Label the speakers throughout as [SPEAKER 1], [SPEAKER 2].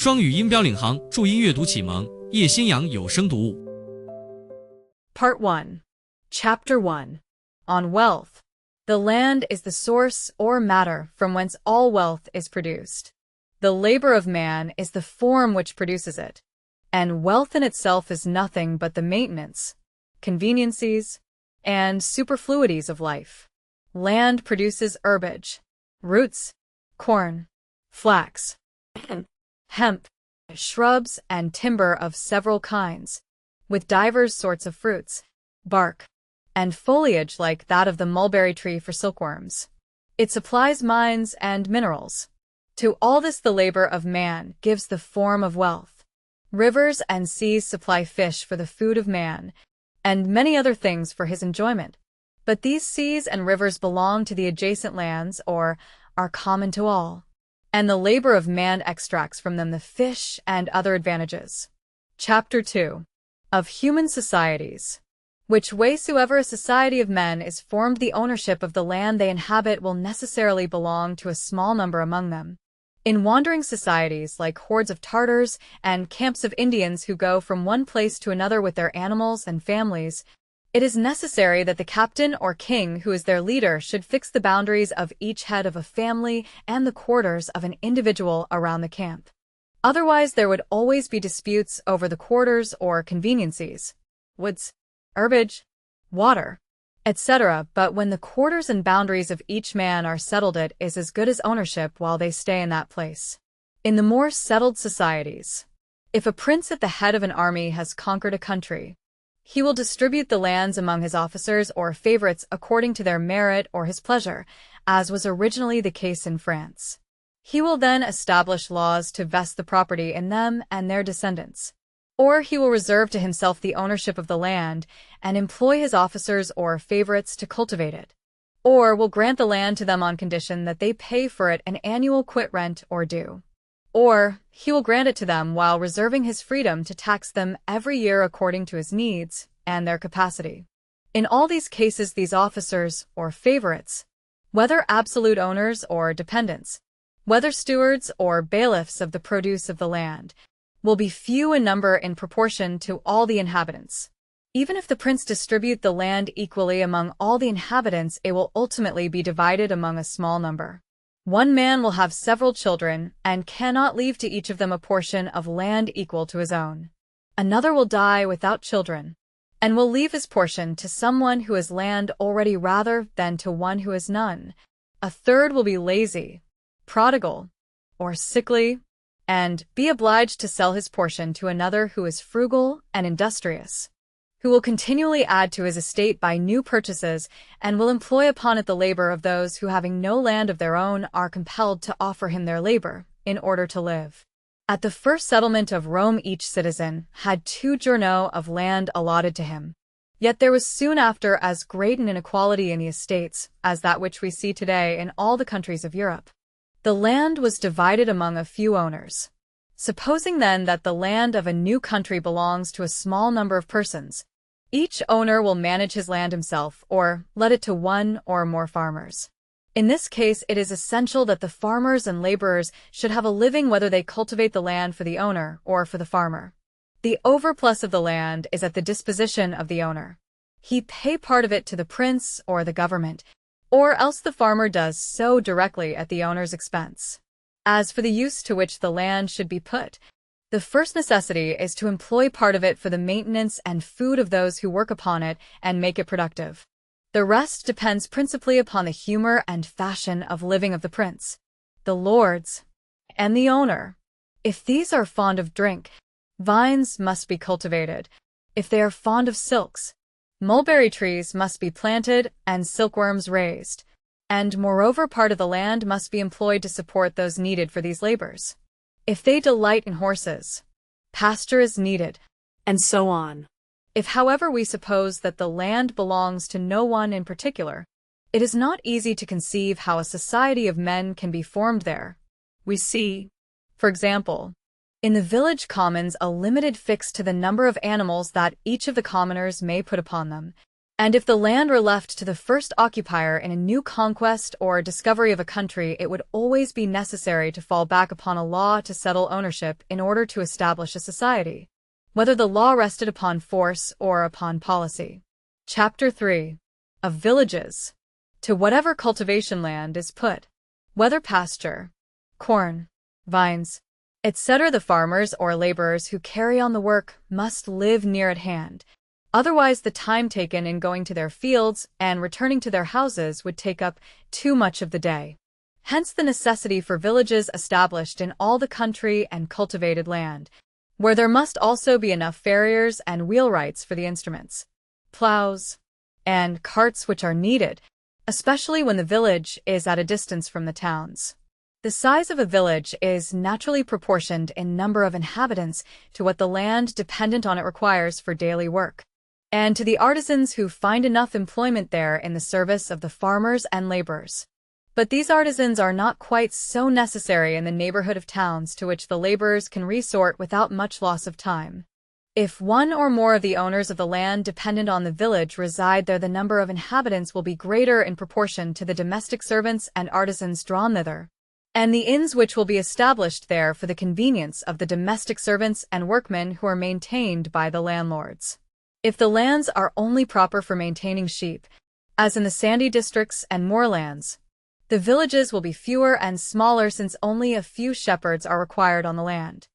[SPEAKER 1] 双语音标领航，注音阅读启蒙，叶兴阳有声读物。
[SPEAKER 2] Part 1. Chapter 1. On Wealth. The land is the source or matter from whence all wealth is produced. The labor of man is the form which produces it. And wealth in itself is nothing but the maintenance, conveniencies, and superfluities of life. Land produces herbage, roots, corn, flax, hemp, shrubs, and timber of several kinds, with divers sorts of fruits, bark, and foliage like that of the mulberry tree for silkworms. It supplies mines and minerals. To all this the labor of man gives the form of wealth. Rivers and seas supply fish for the food of man, and many other things for his enjoyment. But these seas and rivers belong to the adjacent lands, or are common to all, and the labor of man extracts from them the fish and other advantages. Chapter 2. Of Human Societies. Which way soever a society of men is formed, the ownership of the land they inhabit will necessarily belong to a small number among them. In wandering societies like hordes of Tartars and camps of Indians who go from one place to another with their animals and families, it is necessary that the captain or king who is their leader should fix the boundaries of each head of a family and the quarters of an individual around the camp. Otherwise there would always be disputes over the quarters or conveniencies, woods, herbage, water, etc. But when the quarters and boundaries of each man are settled, it is as good as ownership while they stay in that place. In the more settled societies, if a prince at the head of an army has conquered a country, he will distribute the lands among his officers or favorites according to their merit or his pleasure, as was originally the case in France. He will then establish laws to vest the property in them and their descendants. Or he will reserve to himself the ownership of the land and employ his officers or favorites to cultivate it. Or will grant the land to them on condition that they pay for it an annual quit rent or due. Or he will grant it to them while reserving his freedom to tax them every year according to his needs and their capacity. In all these cases, these officers or favorites, whether absolute owners or dependents, whether stewards or bailiffs of the produce of the land, will be few in number in proportion to all the inhabitants. Even if the prince distribute the land equally among all the inhabitants, it will ultimately be divided among a small number. One man will have several children and cannot leave to each of them a portion of land equal to his own. Another will die without children, and will leave his portion to someone who has land already rather than to one who has none. A third will be lazy, prodigal, or sickly, and be obliged to sell his portion to another who is frugal and industrious, who will continually add to his estate by new purchases, and will employ upon it the labor of those who, having no land of their own, are compelled to offer him their labor, in order to live. At the first settlement of Rome each citizen had 2 journeaux of land allotted to him. Yet there was soon after as great an inequality in the estates as that which we see today in all the countries of Europe. The land was divided among a few owners. Supposing then that the land of a new country belongs to a small number of persons, each owner will manage his land himself or let it to one or more farmers. In this case, it is essential that the farmers and laborers should have a living whether they cultivate the land for the owner or for the farmer. The overplus of the land is at the disposition of the owner. He pay part of it to the prince or the government, or else the farmer does so directly at the owner's expense. As for the use to which the land should be put, the first necessity is to employ part of it for the maintenance and food of those who work upon it and make it productive. The rest depends principally upon the humor and fashion of living of the prince, the lords, and the owner. If these are fond of drink, vines must be cultivated. If they are fond of silks, mulberry trees must be planted and silkworms raised. And moreover, part of the land must be employed to support those needed for these labors. If they delight in horses, pasture is needed, and so on. If, however, we suppose that the land belongs to no one in particular, it is not easy to conceive how a society of men can be formed there. We see, for example, in the village commons a limited fix to the number of animals that each of the commoners may put upon them, And if the land were left to the first occupier in a new conquest or discovery of a country, it would always be necessary to fall back upon a law to settle ownership in order to establish a society, whether the law rested upon force or upon policy. Chapter 3. Of villages. To whatever cultivation land is put, whether pasture, corn, vines, etc., the farmers or laborers who carry on the work must live near at hand. Otherwise, the time taken in going to their fields and returning to their houses would take up too much of the day. Hence the necessity for villages established in all the country and cultivated land, where there must also be enough farriers and wheelwrights for the instruments, plows, and carts which are needed, especially when the village is at a distance from the towns. The size of a village is naturally proportioned in number of inhabitants to what the land dependent on it requires for daily work, and to the artisans who find enough employment there in the service of the farmers and laborers. But these artisans are not quite so necessary in the neighborhood of towns to which the laborers can resort without much loss of time. If one or more of the owners of the land dependent on the village reside there, the number of inhabitants will be greater in proportion to the domestic servants and artisans drawn thither, and the inns which will be established there for the convenience of the domestic servants and workmen who are maintained by the landlords. If the lands are only proper for maintaining sheep, as in the sandy districts and moorlands, the villages will be fewer and smaller, since only a few shepherds are required on the land.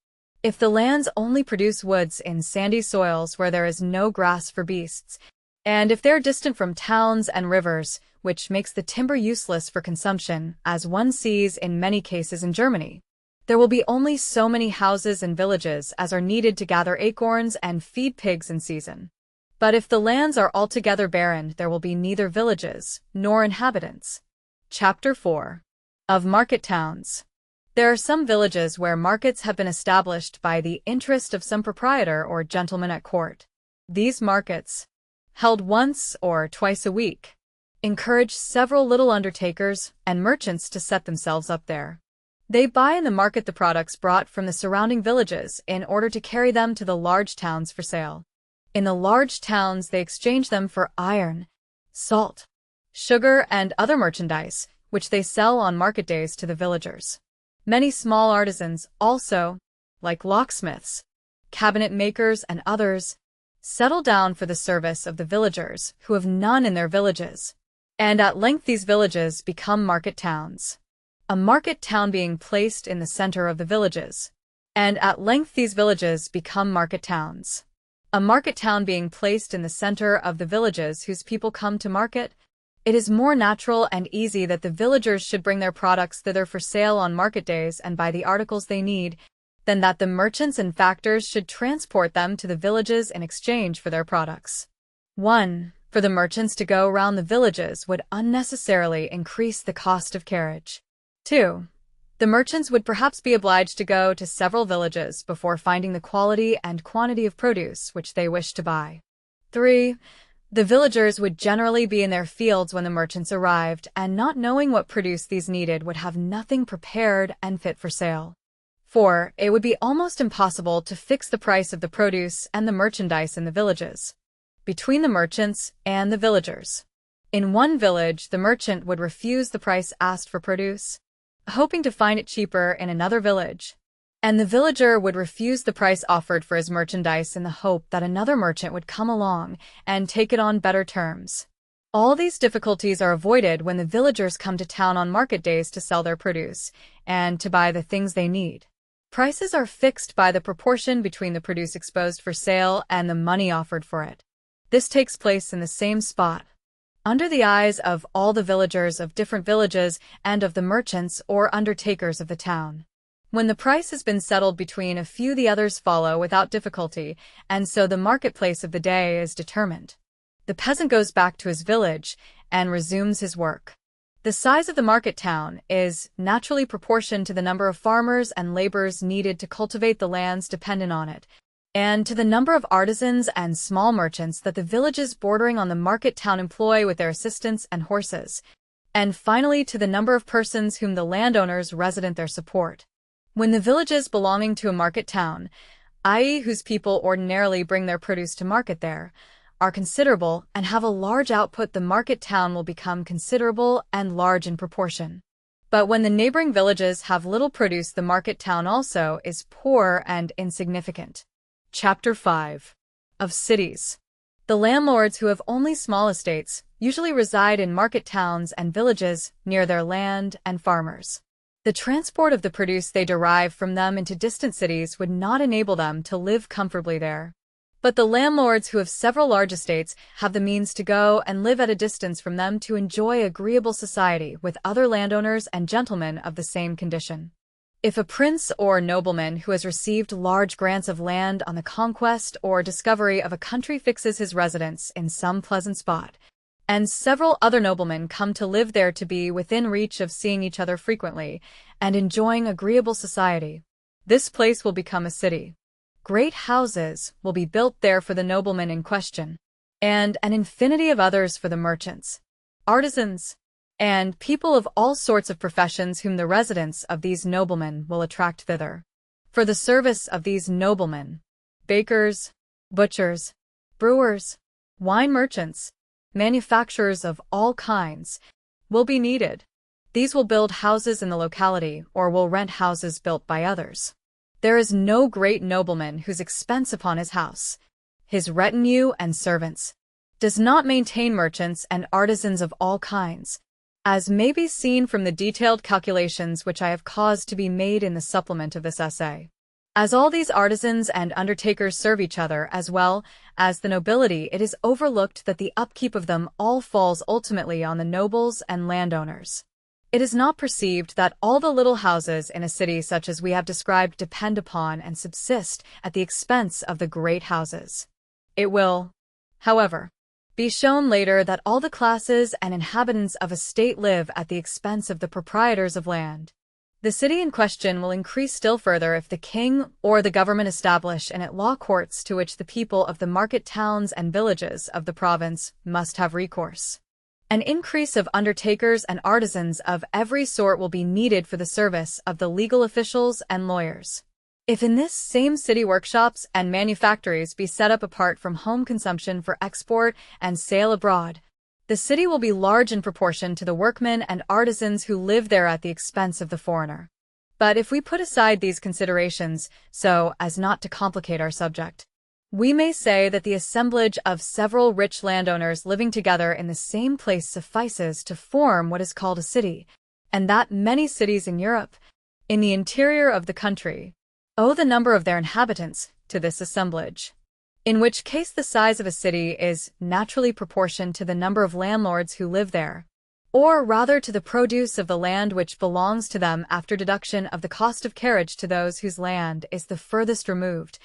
[SPEAKER 2] If the lands only produce woods in sandy soils where there is no grass for beasts, and if they are distant from towns and rivers, which makes the timber useless for consumption, as one sees in many cases in Germany, there will be only so many houses and villages as are needed to gather acorns and feed pigs in season. But if the lands are altogether barren, there will be neither villages nor inhabitants. Chapter 4. Of market towns. There are some villages where markets have been established by the interest of some proprietor or gentleman at court. These markets, held once or twice a week, encourage several little undertakers and merchants to set themselves up there. They buy in the market the products brought from the surrounding villages in order to carry them to the large towns for sale. In the large towns they exchange them for iron, salt, sugar, and other merchandise, which they sell on market days to the villagers. Many small artisans also, like locksmiths, cabinet makers, and others, settle down for the service of the villagers who have none in their villages, and at length these villages become market towns. A market town being placed in the center of the villages, and at length these villages become market towns. A market town being placed in the center of the villages whose people come to market, it is more natural and easy that the villagers should bring their products thither for sale on market days and buy the articles they need, than that the merchants and factors should transport them to the villages in exchange for their products. 1. For the merchants to go round the villages would unnecessarily increase the cost of carriage. 2. The merchants would perhaps be obliged to go to several villages before finding the quality and quantity of produce which they wish to buy. 3. The villagers would generally be in their fields when the merchants arrived, and not knowing what produce these needed would have nothing prepared and fit for sale. 4. It would be almost impossible to fix the price of the produce and the merchandise in the villages, between the merchants and the villagers. In one village, the merchant would refuse the price asked for produce, hoping to find it cheaper in another village, and the villager would refuse the price offered for his merchandise in the hope that another merchant would come along and take it on better terms. All these difficulties are avoided when the villagers come to town on market days to sell their produce and to buy the things they need. Prices are fixed by the proportion between the produce exposed for sale and the money offered for it. This takes place in the same spot, under the eyes of all the villagers of different villages and of the merchants or undertakers of the town. When the price has been settled between a few, the others follow without difficulty, and so the marketplace of the day is determined. The peasant goes back to his village and resumes his work. The size of the market town is naturally proportioned to the number of farmers and laborers needed to cultivate the lands dependent on it, and to the number of artisans and small merchants that the villages bordering on the market town employ with their assistants and horses, and finally to the number of persons whom the landowners resident there support. When the villages belonging to a market town, i.e. whose people ordinarily bring their produce to market there, are considerable and have a large output, the market town will become considerable and large in proportion. But when the neighboring villages have little produce, the market town also is poor and insignificant. Chapter 5. Of cities. The landlords who have only small estates usually reside in market towns and villages near their land and farmers. The transport of the produce they derive from them into distant cities would not enable them to live comfortably there. But the landlords who have several large estates have the means to go and live at a distance from them to enjoy agreeable society with other landowners and gentlemen of the same condition. If a prince or nobleman who has received large grants of land on the conquest or discovery of a country fixes his residence in some pleasant spot, and several other noblemen come to live there to be within reach of seeing each other frequently and enjoying agreeable society, this place will become a city. Great houses will be built there for the nobleman in question, and an infinity of others for the merchants, artisans, and people of all sorts of professions whom the residence of these noblemen will attract thither. For the service of these noblemen, bakers, butchers, brewers, wine merchants, manufacturers of all kinds will be needed. These will build houses in the locality or will rent houses built by others. There is no great nobleman whose expense upon his house, his retinue and servants, does not maintain merchants and artisans of all kinds, as may be seen from the detailed calculations which I have caused to be made in the supplement of this essay. As all these artisans and undertakers serve each other as well as the nobility, it is overlooked that the upkeep of them all falls ultimately on the nobles and landowners. It is not perceived that all the little houses in a city such as we have described depend upon and subsist at the expense of the great houses. It will, however, be shown later that all the classes and inhabitants of a state live at the expense of the proprietors of land. The city in question will increase still further if the king or the government establish in it law courts to which the people of the market towns and villages of the province must have recourse. An increase of undertakers and artisans of every sort will be needed for the service of the legal officials and lawyers. If in this same city workshops and manufactories be set up apart from home consumption for export and sale abroad, the city will be large in proportion to the workmen and artisans who live there at the expense of the foreigner. But if we put aside these considerations so as not to complicate our subject, we may say that the assemblage of several rich landowners living together in the same place suffices to form what is called a city, and that many cities in Europe, in the interior of the country, owe the number of their inhabitants to this assemblage, in which case the size of a city is naturally proportioned to the number of landlords who live there, or rather to the produce of the land which belongs to them after deduction of the cost of carriage to those whose land is the furthest removed,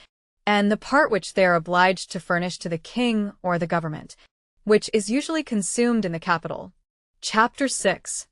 [SPEAKER 2] and the part which they are obliged to furnish to the king or the government, which is usually consumed in the capital. Chapter 6.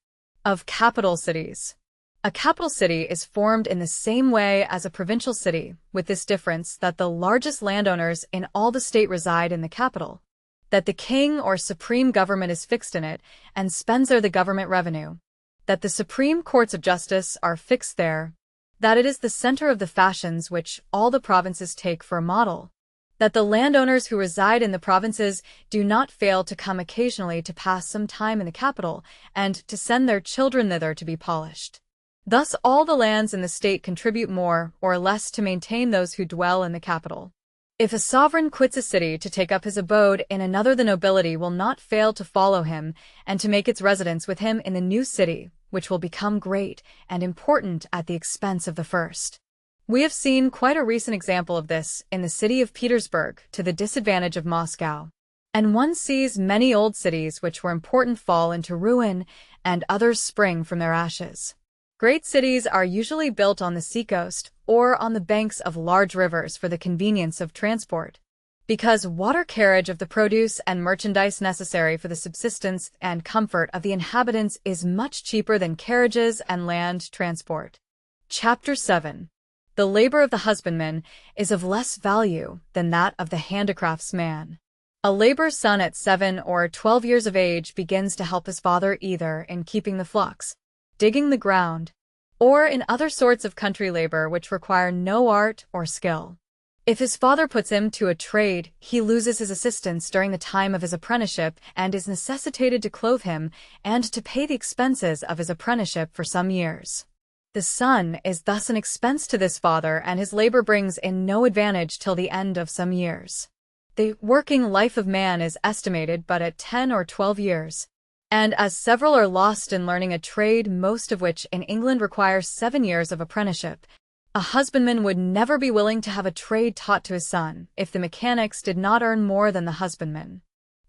[SPEAKER 2] Of capital cities. A capital city is formed in the same way as a provincial city, with this difference that the largest landowners in all the state reside in the capital, that the king or supreme government is fixed in it and spends there the government revenue, that the supreme courts of justice are fixed there, that it is the center of the fashions which all the provinces take for a model, that the landowners who reside in the provinces do not fail to come occasionally to pass some time in the capital and to send their children thither to be polished. Thus all the lands in the state contribute more or less to maintain those who dwell in the capital. If a sovereign quits a city to take up his abode in another, the nobility will not fail to follow him and to make its residence with him in the new city, which will become great and important at the expense of the first. We have seen quite a recent example of this in the city of Petersburg to the disadvantage of Moscow, and one sees many old cities which were important fall into ruin and others spring from their ashes. Great cities are usually built on the seacoast or on the banks of large rivers for the convenience of transport, because water carriage of the produce and merchandise necessary for the subsistence and comfort of the inhabitants is much cheaper than carriages and land transport. Chapter 7. The labor of the husbandman is of less value than that of the handicraftsman. A laborer's son at 7 or 12 years of age begins to help his father either in keeping the flocks, digging the ground, or in other sorts of country labor which require no art or skill. If his father puts him to a trade, he loses his assistance during the time of his apprenticeship and is necessitated to clothe him and to pay the expenses of his apprenticeship for some years. The son is thus an expense to this father, and his labor brings in no advantage till the end of some years. The working life of man is estimated but at 10 or 12 years. And as several are lost in learning a trade, most of which in England requires 7 years of apprenticeship, a husbandman would never be willing to have a trade taught to his son if the mechanics did not earn more than the husbandman.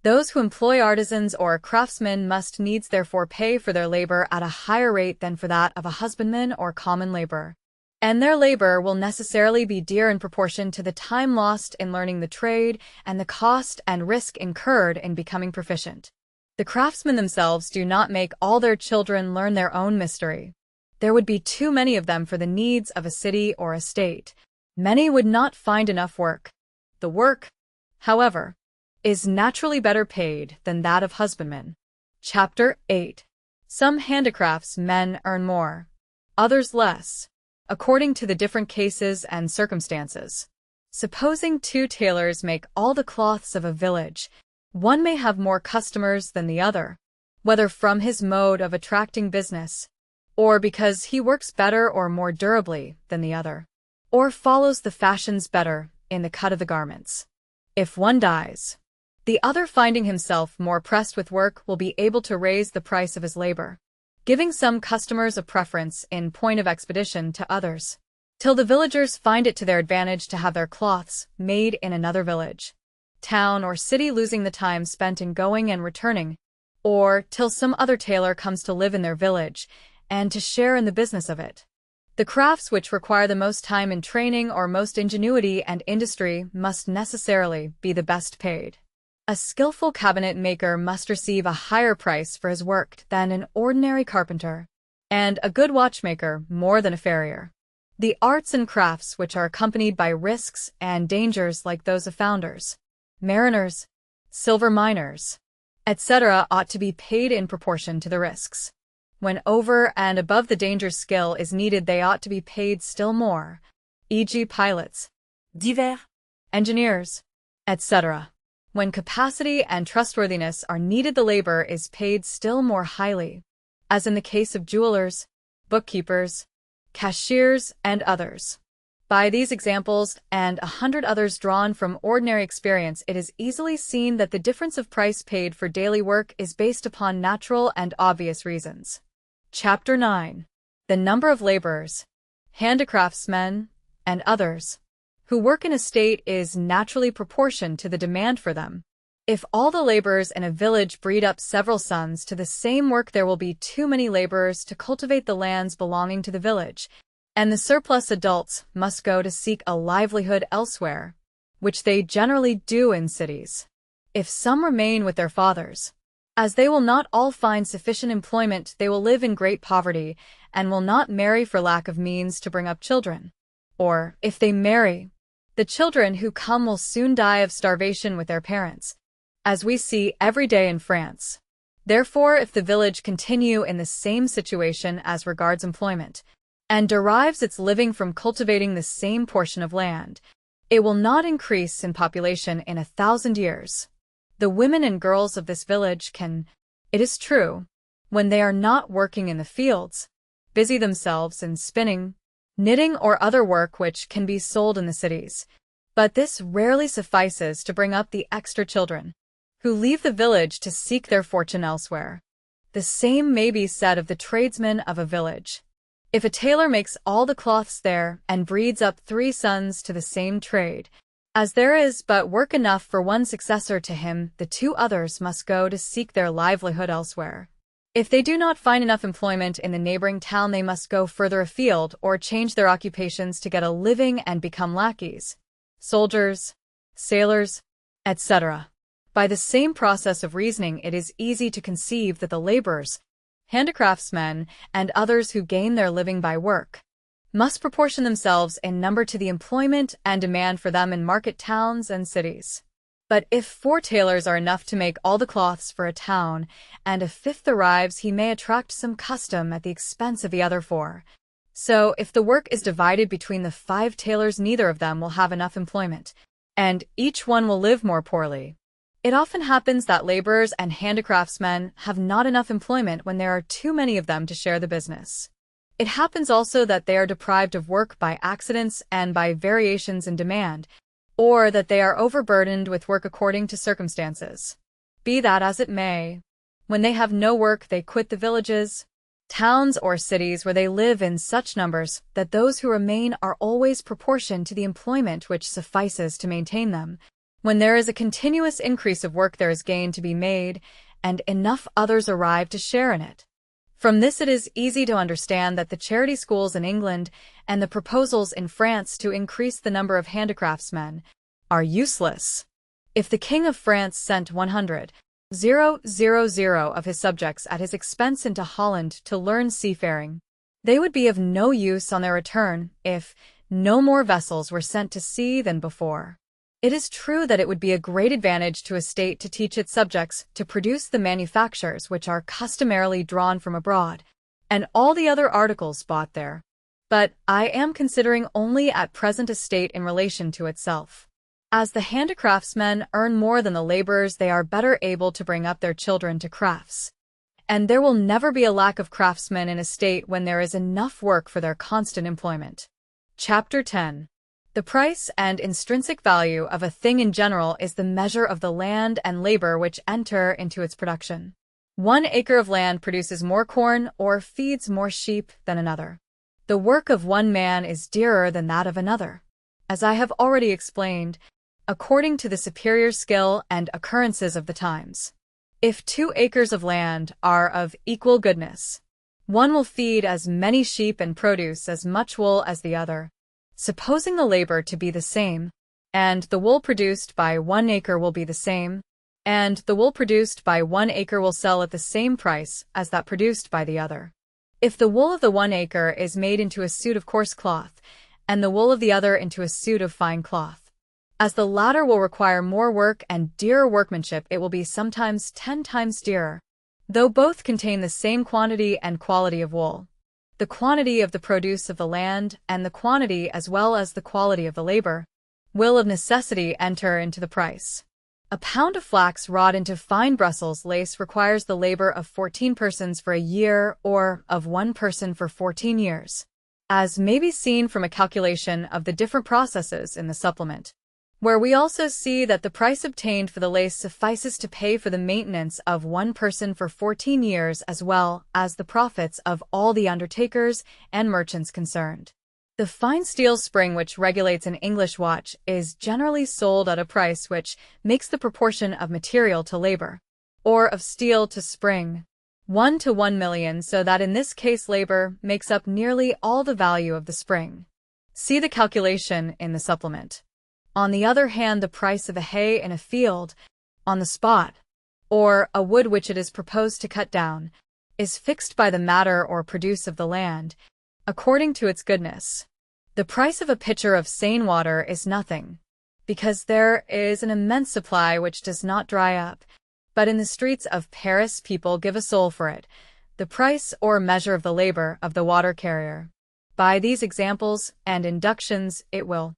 [SPEAKER 2] Those who employ artisans or craftsmen must needs therefore pay for their labor at a higher rate than for that of a husbandman or common labor. And their labor will necessarily be dear in proportion to the time lost in learning the trade and the cost and risk incurred in becoming proficient. The craftsmen themselves do not make all their children learn their own mystery. There would be too many of them for the needs of a city or a state. Many would not find enough work. The work, however, is naturally better paid than that of husbandmen. Chapter 8. Some handicrafts men earn more, others less, according to the different cases and circumstances. Supposing 2 tailors make all the cloths of a village, one may have more customers than the other, whether from his mode of attracting business, or because he works better or more durably than the other, or follows the fashions better in the cut of the garments. If one dies, the other, finding himself more pressed with work, will be able to raise the price of his labor, giving some customers a preference in point of expedition to others, till the villagers find it to their advantage to have their cloths made in another village, town, or city, losing the time spent in going and returning, or till some other tailor comes to live in their village and to share in the business of it. The crafts which require the most time in training or most ingenuity and industry must necessarily be the best paid. A skillful cabinet maker must receive a higher price for his work than an ordinary carpenter, and a good watchmaker more than a farrier. The arts and crafts which are accompanied by risks and dangers, like those of founders, mariners, silver miners, etc., ought to be paid in proportion to the risks. When over and above the dangers skill is needed, they ought to be paid still more, e.g. pilots, divers, engineers, etc. When capacity and trustworthiness are needed, the labor is paid still more highly, as in the case of jewelers, bookkeepers, cashiers, and others. By these examples and 100 others drawn from ordinary experience, it is easily seen that the difference of price paid for daily work is based upon natural and obvious reasons. Chapter 9. The number of laborers, handicraftsmen, and others, who work in a state is naturally proportioned to the demand for them. If all the laborers in a village breed up several sons to the same work, there will be too many laborers to cultivate the lands belonging to the village, and the surplus adults must go to seek a livelihood elsewhere, which they generally do in cities. If some remain with their fathers, as they will not all find sufficient employment, they will live in great poverty and will not marry for lack of means to bring up children. Or, if they marry, the children who come will soon die of starvation with their parents, as we see every day in France. Therefore, if the village continue in the same situation as regards employment, and derives its living from cultivating the same portion of land, it will not increase in population in 1,000 years. The women and girls of this village can, it is true, when they are not working in the fields, busy themselves in spinning, knitting, or other work which can be sold in the cities, but this rarely suffices to bring up the extra children, who leave the village to seek their fortune elsewhere. The same may be said of the tradesmen of a village. If a tailor makes all the cloths there and breeds up 3 sons to the same trade, as there is but work enough for one successor to him, the 2 others must go to seek their livelihood elsewhere. If they do not find enough employment in the neighboring town, they must go further afield or change their occupations to get a living and become lackeys, soldiers, sailors, etc. By the same process of reasoning, it is easy to conceive that the laborers, handicraftsmen, and others who gain their living by work must proportion themselves in number to the employment and demand for them in market towns and cities. But if 4 tailors are enough to make all the cloths for a town, and a 5th arrives, he may attract some custom at the expense of the other 4, So, if the work is divided between the 5 tailors, neither of them will have enough employment, and each one will live more poorly. It often happens that laborers and handicraftsmen have not enough employment when there are too many of them to share the business. It happens also that they are deprived of work by accidents and by variations in demand, or that they are overburdened with work according to circumstances. Be that as it may, when they have no work, they quit the villages, towns, or cities where they live in such numbers that those who remain are always proportioned to the employment which suffices to maintain them. When there is a continuous increase of work, there is gain to be made, and enough others arrive to share in it. From this it is easy to understand that the charity schools in England and the proposals in France to increase the number of handicraftsmen are useless. If the King of France sent 100,000 of his subjects at his expense into Holland to learn seafaring, they would be of no use on their return if no more vessels were sent to sea than before. It is true that it would be a great advantage to a state to teach its subjects to produce the manufactures which are customarily drawn from abroad, and all the other articles bought there. But I am considering only at present a state in relation to itself. As the handicraftsmen earn more than the laborers, they are better able to bring up their children to crafts. And there will never be a lack of craftsmen in a state when there is enough work for their constant employment. Chapter 10. The price and intrinsic value of a thing in general is the measure of the land and labor which enter into its production. 1 acre of land produces more corn or feeds more sheep than another. The work of one man is dearer than that of another, as I have already explained, according to the superior skill and occurrences of the times. If 2 acres of land are of equal goodness, one will feed as many sheep and produce as much wool as the other. Supposing the labor to be the same, and the wool produced by 1 acre will be the same, and the wool produced by 1 acre will sell at the same price as that produced by the other. If the wool of the 1 acre is made into a suit of coarse cloth, and the wool of the other into a suit of fine cloth, as the latter will require more work and dearer workmanship, it will be sometimes 10 times dearer, though both contain the same quantity and quality of wool. The quantity of the produce of the land and the quantity as well as the quality of the labor will of necessity enter into the price. A pound of flax wrought into fine Brussels lace requires the labor of 14 persons for a year, or of 1 person for 14 years, as may be seen from a calculation of the different processes in the supplement, where we also see that the price obtained for the lace suffices to pay for the maintenance of 1 person for 14 years as well as the profits of all the undertakers and merchants concerned. The fine steel spring which regulates an English watch is generally sold at a price which makes the proportion of material to labor, or of steel to spring, 1 to 1,000,000, so that in this case labor makes up nearly all the value of the spring. See the calculation in the supplement. On the other hand, the price of a hay in a field, on the spot, or a wood which it is proposed to cut down, is fixed by the matter or produce of the land, according to its goodness. The price of a pitcher of Seine water is nothing, because there is an immense supply which does not dry up, but in the streets of Paris people give a soul for it, the price or measure of the labor of the water carrier. By these examples and inductions it will,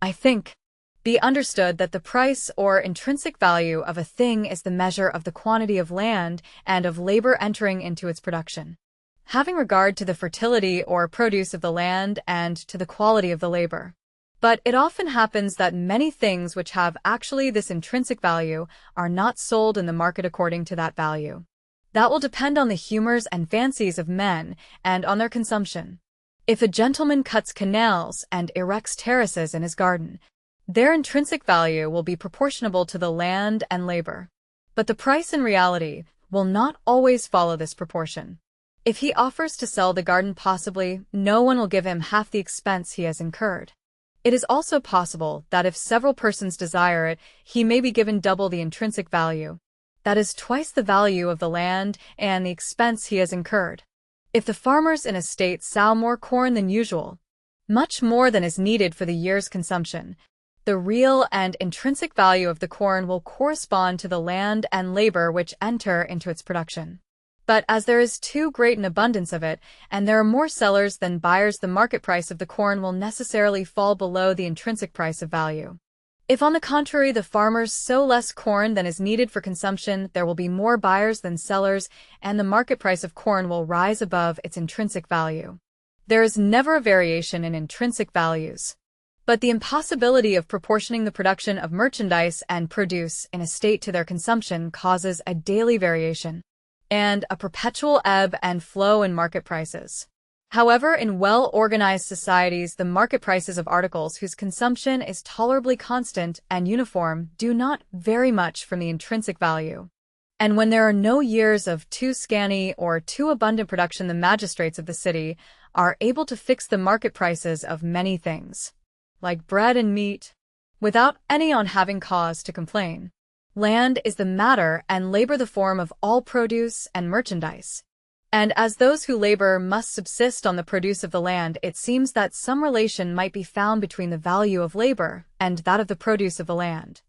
[SPEAKER 2] I think, be understood that the price or intrinsic value of a thing is the measure of the quantity of land and of labor entering into its production, having regard to the fertility or produce of the land and to the quality of the labor. But it often happens that many things which have actually this intrinsic value are not sold in the market according to that value. That will depend on the humors and fancies of men and on their consumption. If a gentleman cuts canals and erects terraces in his garden, their intrinsic value will be proportionable to the land and labor. But the price in reality will not always follow this proportion. If he offers to sell the garden, possibly no one will give him half the expense he has incurred. It is also possible that if several persons desire it, he may be given double the intrinsic value, that is twice the value of the land and the expense he has incurred. If the farmers in a state sow more corn than usual, much more than is needed for the year's consumption, the real and intrinsic value of the corn will correspond to the land and labor which enter into its production. But as there is too great an abundance of it, and there are more sellers than buyers, the market price of the corn will necessarily fall below the intrinsic price of value. If, on the contrary, the farmers sow less corn than is needed for consumption, there will be more buyers than sellers, and the market price of corn will rise above its intrinsic value. There is never a variation in intrinsic values. But the impossibility of proportioning the production of merchandise and produce in a state to their consumption causes a daily variation and a perpetual ebb and flow in market prices. However, in well-organized societies, the market prices of articles whose consumption is tolerably constant and uniform do not vary much from the intrinsic value. And when there are no years of too scanty or too abundant production, the magistrates of the city are able to fix the market prices of many things, like bread and meat, without anyone having cause to complain. Land is the matter and labor the form of all produce and merchandise. And as those who labor must subsist on the produce of the land, it seems that some relation might be found between the value of labor and that of the produce of the land.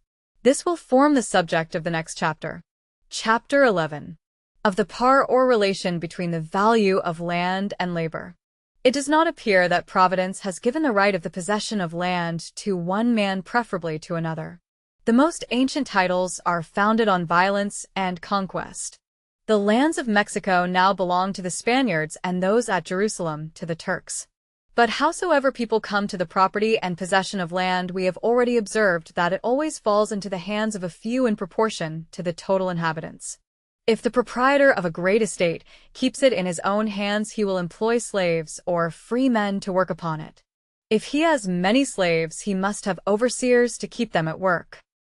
[SPEAKER 2] This will form the subject of the next chapter. Chapter 11. Of the par or relation between the value of land and labor. It does not appear that Providence has given the right of the possession of land to one man preferably to another. The most ancient titles are founded on violence and conquest. The lands of Mexico now belong to the Spaniards, and those at Jerusalem to the Turks. But howsoever people come to the property and possession of land, we have already observed that it always falls into the hands of a few in proportion to the total inhabitants. If the proprietor of a great estate keeps it in his own hands, he will employ slaves or free men to work upon it. If he has many slaves, he must have overseers to keep them at work.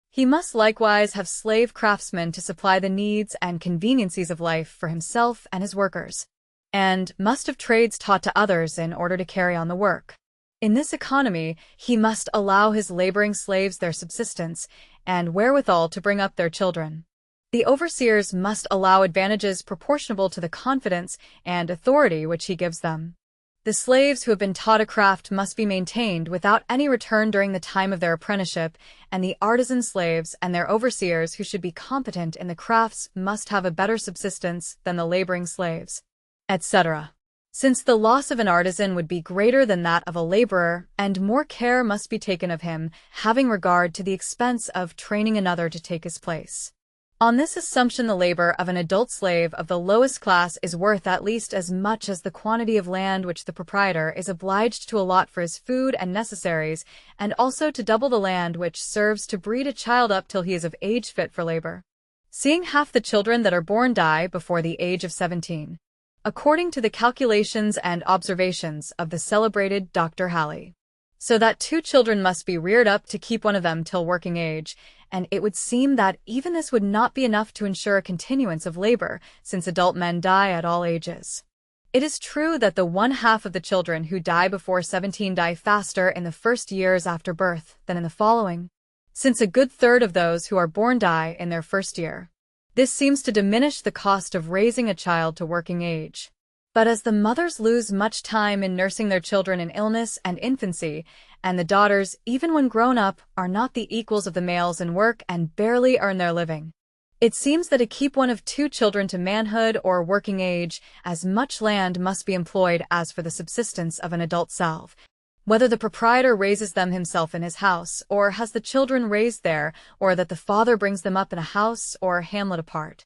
[SPEAKER 2] He must likewise have slave craftsmen to supply the needs and conveniencies of life for himself and his workers, and must have trades taught to others in order to carry on the work. In this economy, he must allow his laboring slaves their subsistence and wherewithal to bring up their children. The overseers must allow advantages proportionable to the confidence and authority which he gives them. The slaves who have been taught a craft must be maintained without any return during the time of their apprenticeship, and the artisan slaves and their overseers who should be competent in the crafts must have a better subsistence than the laboring slaves, etc. Since the loss of an artisan would be greater than that of a laborer, and more care must be taken of him, having regard to the expense of training another to take his place. On this assumption, the labor of an adult slave of the lowest class is worth at least as much as the quantity of land which the proprietor is obliged to allot for his food and necessaries, and also to double the land which serves to breed a child up till he is of age fit for labor. Seeing half the children that are born die before the age of 17, according to the calculations and observations of the celebrated Dr. Halley. So that 2 children must be reared up to keep one of them till working age, and it would seem that even this would not be enough to ensure a continuance of labor, since adult men die at all ages. It is true that the 1/2 of the children who die before 17 die faster in the first years after birth than in the following, since a good third of those who are born die in their first year. This seems to diminish the cost of raising a child to working age. But as the mothers lose much time in nursing their children in illness and infancy, and the daughters, even when grown up, are not the equals of the males in work and barely earn their living, it seems that to keep one of 2 children to manhood or working age, as much land must be employed as for the subsistence of an adult self, whether the proprietor raises them himself in his house, or has the children raised there, or that the father brings them up in a house or hamlet apart.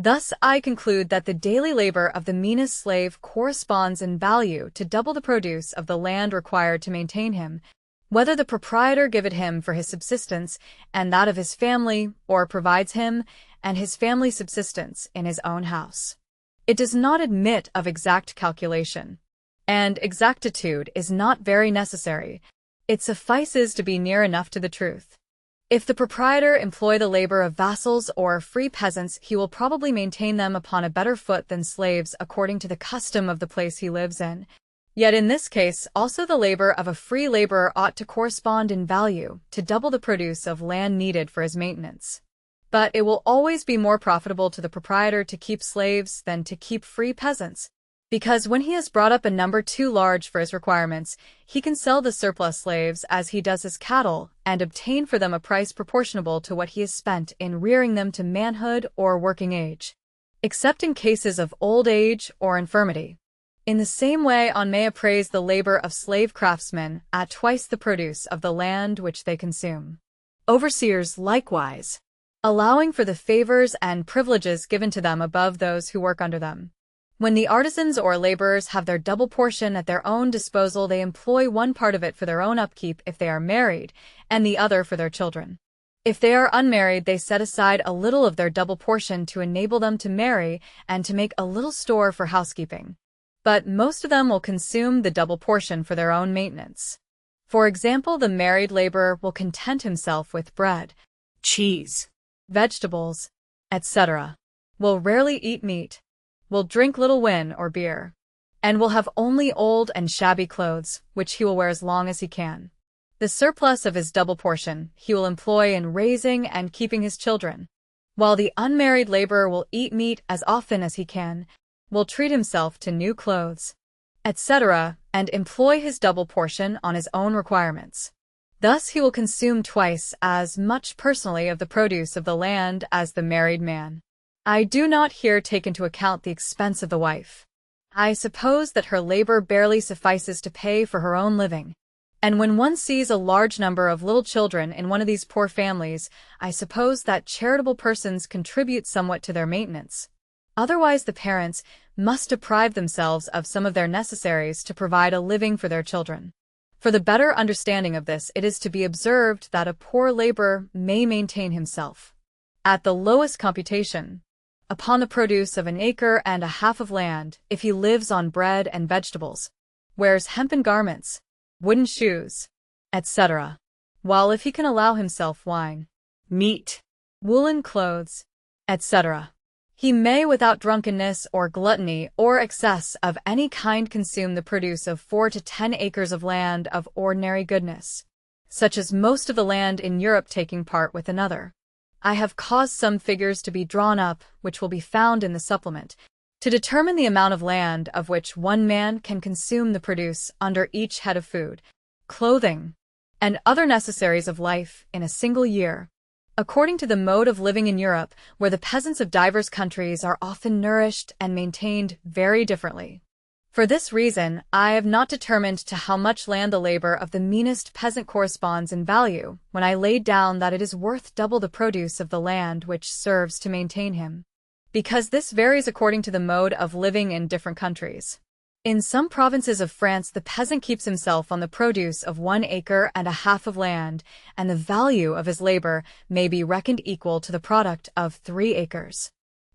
[SPEAKER 2] Thus I conclude that the daily labor of the meanest slave corresponds in value to double the produce of the land required to maintain him, whether the proprietor give it him for his subsistence and that of his family, or provides him and his family subsistence in his own house. It does not admit of exact calculation, and exactitude is not very necessary. It suffices to be near enough to the truth. If the proprietor employ the labor of vassals or free peasants, he will probably maintain them upon a better foot than slaves according to the custom of the place he lives in. Yet in this case also the labor of a free laborer ought to correspond in value to double the produce of land needed for his maintenance. But it will always be more profitable to the proprietor to keep slaves than to keep free peasants, because when he has brought up a number too large for his requirements, he can sell the surplus slaves as he does his cattle, and obtain for them a price proportionable to what he has spent in rearing them to manhood or working age. except in cases of old age or infirmity. In the same way, one may appraise the labor of slave craftsmen at twice the produce of the land which they consume. Overseers likewise, allowing for the favors and privileges given to them above those who work under them. When the artisans or laborers have their double portion at their own disposal, they employ one part of it for their own upkeep if they are married, and the other for their children. If they are unmarried, they set aside a little of their double portion to enable them to marry and to make a little store for housekeeping. But most of them will consume the double portion for their own maintenance. For example, the married laborer will content himself with bread, cheese, vegetables, etc., will rarely eat meat, will drink little wine or beer, and will have only old and shabby clothes, which he will wear as long as he can. The surplus of his double portion he will employ in raising and keeping his children, while the unmarried laborer will eat meat as often as he can, will treat himself to new clothes, etc., and employ his double portion on his own requirements. Thus he will consume twice as much personally of the produce of the land as the married man. I do not here take into account the expense of the wife. I suppose that her labor barely suffices to pay for her own living. And when one sees a large number of little children in one of these poor families, I suppose that charitable persons contribute somewhat to their maintenance. Otherwise the parents must deprive themselves of some of their necessaries to provide a living for their children. For the better understanding of this, it is to be observed that a poor laborer may maintain himself, at the lowest computation, upon the produce of 1.5 acres of land, if he lives on bread and vegetables, wears hempen garments, wooden shoes, etc., while if he can allow himself wine, meat, woolen clothes, etc., he may without drunkenness or gluttony or excess of any kind consume the produce of 4 to 10 acres of land of ordinary goodness, such as most of the land in Europe, taking part with another. I have caused some figures to be drawn up, which will be found in the supplement, to determine the amount of land of which one man can consume the produce under each head of food, clothing, and other necessaries of life in a single year, according to the mode of living in Europe, where the peasants of divers countries are often nourished and maintained very differently. For this reason, I have not determined to how much land the labor of the meanest peasant corresponds in value, when I laid down that it is worth double the produce of the land which serves to maintain him, because this varies according to the mode of living in different countries. In some provinces of France, the peasant keeps himself on the produce of 1.5 acres of land, and the value of his labor may be reckoned equal to the product of 3 acres.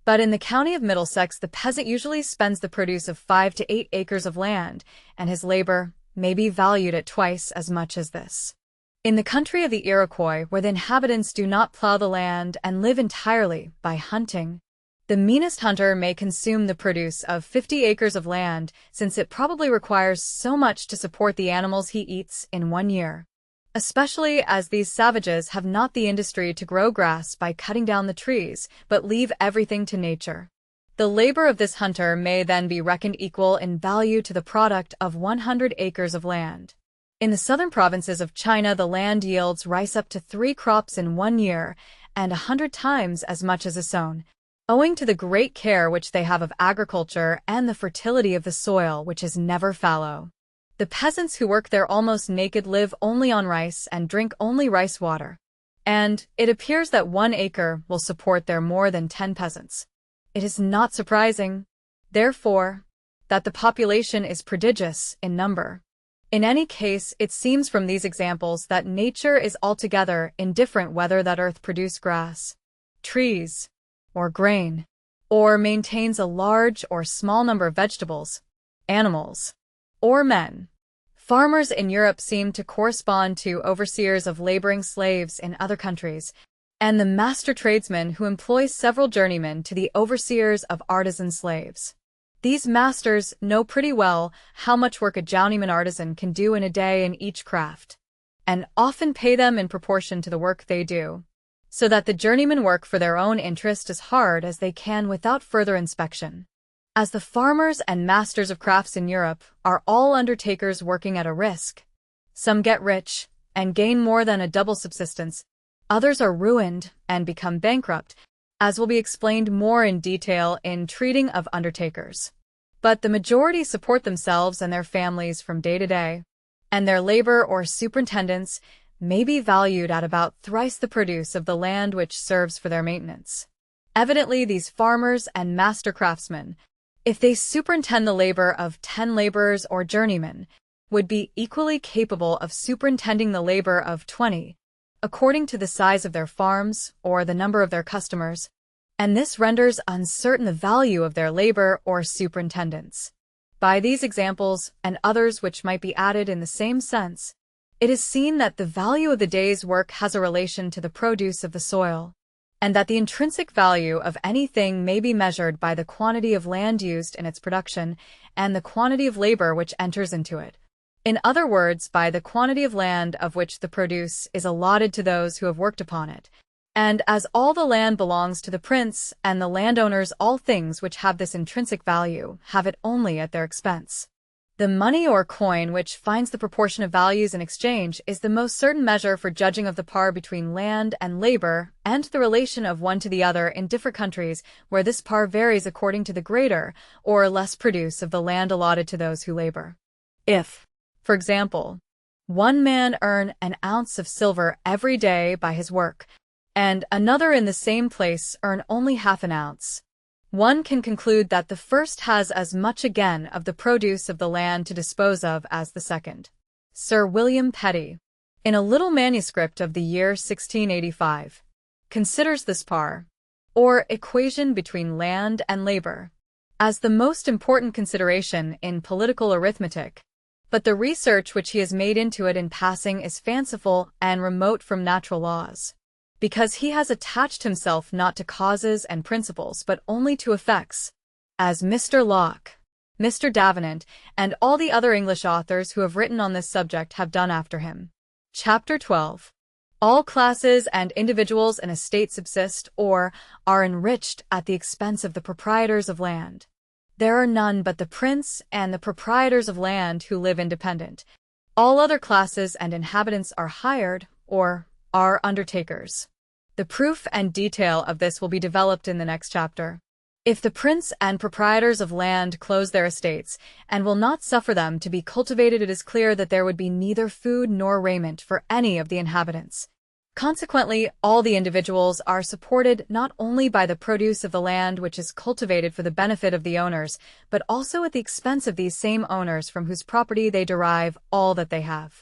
[SPEAKER 2] But in the county of Middlesex, the peasant usually spends the produce of 5 to 8 acres of land, and his labor may be valued at twice as much as this. In the country of the Iroquois, where the inhabitants do not plow the land and live entirely by hunting, the meanest hunter may consume the produce of 50 acres of land, since it probably requires so much to support the animals he eats in 1 year, especially as these savages have not the industry to grow grass by cutting down the trees, but leave everything to nature. The labor of this hunter may then be reckoned equal in value to the product of 100 acres of land. In the southern provinces of China, the land yields rice up to 3 crops in 1 year, and 100 times as much as is sown, owing to the great care which they have of agriculture and the fertility of the soil, which is never fallow. The peasants who work there almost naked live only on rice and drink only rice water, and it appears that 1 acre will support there more than 10 peasants. It is not surprising, therefore, that the population is prodigious in number. In any case, it seems from these examples that nature is altogether indifferent whether that earth produce grass, trees, or grain, or maintains a large or small number of vegetables, animals, or men. Farmers in Europe seem to correspond to overseers of laboring slaves in other countries, and the master tradesmen who employ several journeymen to the overseers of artisan slaves. These masters know pretty well how much work a journeyman artisan can do in a day in each craft, and often pay them in proportion to the work they do, so that the journeymen work for their own interest as hard as they can without further inspection. As the farmers and masters of crafts in Europe are all undertakers working at a risk, some get rich and gain more than a double subsistence, others are ruined and become bankrupt, as will be explained more in detail in Treating of Undertakers. But the majority support themselves and their families from day to day, and their labor or superintendence may be valued at about thrice the produce of the land which serves for their maintenance. Evidently, these farmers and master craftsmen, if they superintend the labor of 10 laborers or journeymen, would be equally capable of superintending the labor of 20, according to the size of their farms or the number of their customers, and this renders uncertain the value of their labor or superintendence. By these examples, and others which might be added in the same sense, it is seen that the value of the day's work has a relation to the produce of the soil, and that the intrinsic value of anything may be measured by the quantity of land used in its production and the quantity of labor which enters into it. In other words, by the quantity of land of which the produce is allotted to those who have worked upon it. And as all the land belongs to the prince and the landowners, all things which have this intrinsic value have it only at their expense. The money or coin which finds the proportion of values in exchange is the most certain measure for judging of the par between land and labor and the relation of one to the other in different countries, where this par varies according to the greater or less produce of the land allotted to those who labor. If, for example, one man earn an ounce of silver every day by his work, and another in the same place earn only half an ounce, one can conclude that the first has as much again of the produce of the land to dispose of as the second. Sir William Petty, in a little manuscript of the year 1685, considers this par, or equation between land and labor, as the most important consideration in political arithmetic, but the research which he has made into it in passing is fanciful and remote from natural laws, because he has attached himself not to causes and principles but only to effects, as Mr. Locke, Mr. Davenant, and all the other English authors who have written on this subject have done after him. Chapter 12. All classes and individuals in a state subsist or are enriched at the expense of the proprietors of land. There are none but the prince and the proprietors of land who live independent. All other classes and inhabitants are hired or are undertakers. The proof and detail of this will be developed in the next chapter. If the prince and proprietors of land close their estates and will not suffer them to be cultivated, it is clear that there would be neither food nor raiment for any of the inhabitants. Consequently, all the individuals are supported not only by the produce of the land which is cultivated for the benefit of the owners, but also at the expense of these same owners from whose property they derive all that they have.